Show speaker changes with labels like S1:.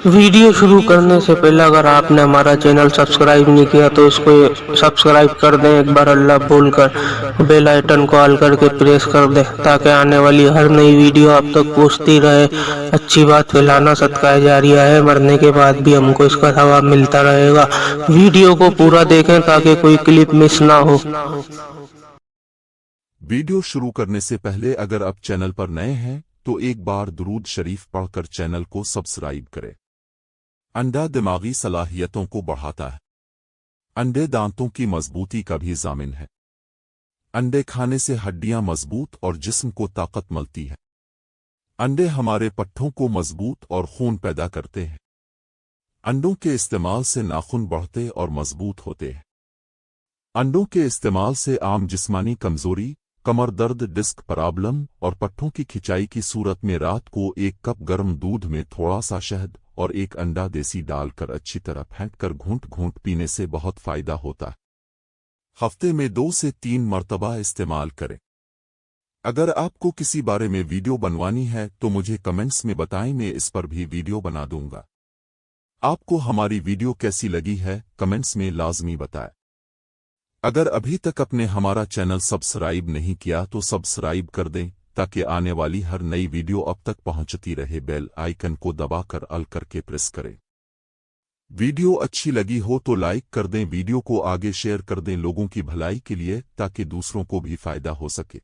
S1: Video शुरू करने से पहले अगर आपने हमारा चैनल सब्सक्राइब नहीं किया तो इसको सब्सक्राइब कर दें। एक बार अल्लाह बोलकर बेल आइटन को ऑल करके प्रेस कर दें ताकि आने वाली हर नई वीडियो आप तक पहुंचती रहे। अच्छी बात फैलाना सदका जारिया है, मरने के बाद भी हमको इसका सवाब मिलता रहेगा। वीडियो को पूरा देखें ताकि कोई क्लिप मिस ना हो।
S2: वीडियो शुरू करने से पहले अगर आप चैनल पर नए हैं तो एक बार दुरूद शरीफ पढ़कर चैनल को सब्सक्राइब करें। अंडा दिमागी सलाहियतों को बढ़ाता है। अंडे दांतों की मजबूती का भी ज़ामिन है। अंडे खाने से हड्डियां मजबूत और जिस्म को ताकत मिलती है। अंडे हमारे पट्ठों को मजबूत और खून पैदा करते हैं। अंडों के इस्तेमाल से नाखून बढ़ते और मजबूत होते हैं। अंडों के इस्तेमाल से आम जिस्मानी कमजोरी, कमर दर्द, डिस्क प्रॉब्लम और पट्ठों की खिंचाई की सूरत में रात को एक कप गर्म दूध में थोड़ा सा शहद और एक अंडा देसी डालकर अच्छी तरह फेंट कर घूंट घूंट पीने से बहुत फायदा होता है। हफ्ते में 2 से 3 मरतबा इस्तेमाल करें। अगर आपको किसी बारे में वीडियो बनवानी है तो मुझे कमेंट्स में बताएं, मैं इस पर भी वीडियो बना दूंगा। आपको हमारी वीडियो कैसी लगी है कमेंट्स में लाजमी बताएं। अगर अभी तक आपने हमारा चैनल सब्सक्राइब नहीं किया तो सब्सक्राइब कर दें ताकि आने वाली हर नई वीडियो अब तक पहुंचती रहे। बेल आइकन को दबाकर ऑल करके प्रेस करें। वीडियो अच्छी लगी हो तो लाइक कर दें, वीडियो को आगे शेयर कर दें लोगों की भलाई के लिए ताकि दूसरों को भी फायदा हो सके।